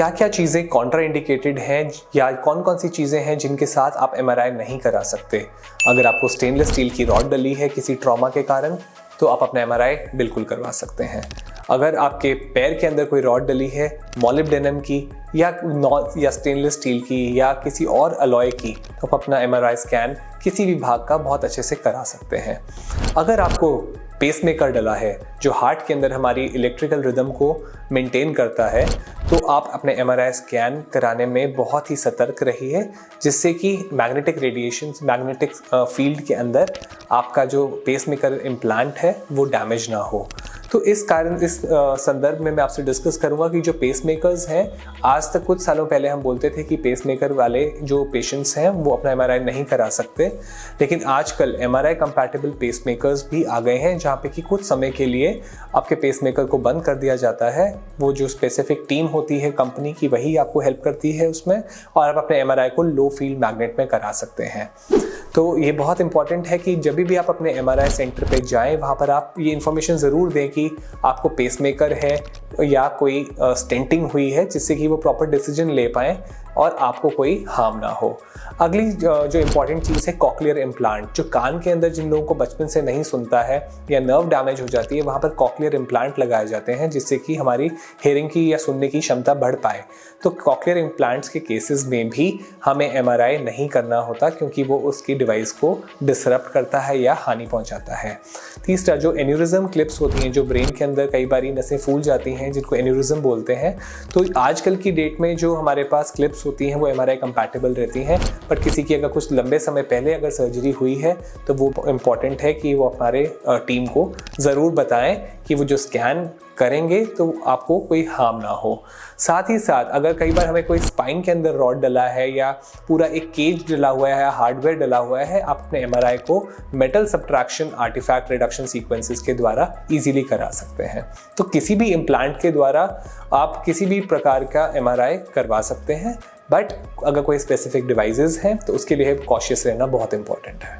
क्या क्या चीज़ें कॉन्ट्रा इंडिकेटेड हैं या कौन कौन सी चीज़ें हैं जिनके साथ आप एमआरआई नहीं करा सकते। अगर आपको स्टेनलेस स्टील की रॉड डली है किसी ट्रॉमा के कारण तो आप अपना एमआरआई बिल्कुल करवा सकते हैं। अगर आपके पैर के अंदर कोई रॉड डली है मॉलिब्डेनम की या स्टेनलेस स्टील की या किसी और अलॉय की तो आप अपना एमआरआई स्कैन किसी भी भाग का बहुत अच्छे से करा सकते हैं। अगर आपको पेसमेकर डला है जो हार्ट के अंदर हमारी इलेक्ट्रिकल रिदम को मेंटेन करता है तो आप अपने एमआरआई स्कैन कराने में बहुत ही सतर्क रहिए, जिससे कि मैग्नेटिक रेडिएशन मैग्नेटिक फील्ड के अंदर आपका जो पेसमेकर इम्प्लांट है वो डैमेज ना हो। तो इस संदर्भ में मैं आपसे डिस्कस करूंगा कि जो पेसमेकर्स हैं, आज तक कुछ सालों पहले हम बोलते थे कि पेसमेकर वाले जो पेशेंट्स हैं वो अपना एमआरआई नहीं करा सकते, लेकिन आजकल एमआरआई कंपैटिबल पेसमेकर्स भी आ गए हैं जहाँ पे कि कुछ समय के लिए आपके पेसमेकर को बंद कर दिया जाता है। वो जो स्पेसिफिक टीम होती है कंपनी की वही आपको हेल्प करती है उसमें, और आप अपने एमआरआई को लो फील्ड मैग्नेट में करा सकते हैं। तो ये बहुत इंपॉर्टेंट है कि जब भी आप अपने एमआरआई सेंटर पे जाएं वहाँ पर आप ये इन्फॉर्मेशन ज़रूर दें कि आपको पेसमेकर है या कोई स्टेंटिंग हुई है, जिससे कि वो प्रॉपर डिसीजन ले पाएँ और आपको कोई हार्म ना हो। अगली जो इम्पॉर्टेंट चीज़ है कॉक्लियर इम्प्लांट, जो कान के अंदर जिन लोगों को बचपन से नहीं सुनता है या नर्व डैमेज हो जाती है वहाँ पर कॉक्लियर इम्प्लांट लगाए जाते हैं जिससे कि हमारी हेयरिंग की या सुनने की क्षमता बढ़ पाए। तो कॉक्लियर इम्प्लांट्स के केसेस में भी हमें एमआरआई नहीं करना होता क्योंकि वो उसकी डिवाइस को डिसरप्ट करता है या हानि पहुंचाता है। तीसरा, जो एन्यूरिज्म क्लिप्स होती हैं जो ब्रेन के अंदर कई बारी नसें फूल जाती हैं जिनको एन्यूरिज्म बोलते हैं, तो आजकल की डेट में जो हमारे पास क्लिप्स होती हैं वो एमआरआई कंपैटिबल रहती हैं, बट किसी की अगर कुछ लंबे समय पहले अगर सर्जरी हुई है तो वो इम्पॉर्टेंट है कि वो हमारे टीम को ज़रूर बताएं कि वो जो स्कैन करेंगे तो आपको कोई हार्म ना हो। साथ ही साथ अगर कई बार हमें कोई स्पाइन के अंदर रॉड डला है या पूरा एक केज डला हुआ है या हार्डवेयर डला हुआ है, आप अपने एमआरआई को metal subtraction artifact reduction sequences के द्वारा इजीली करा सकते हैं। तो किसी भी इम्प्लांट के द्वारा आप किसी भी प्रकार का एमआरआई करवा सकते हैं, बट अगर कोई स्पेसिफिक डिवाइसेस हैं तो उसके लिए कॉशियस रहना बहुत इंपॉर्टेंट है।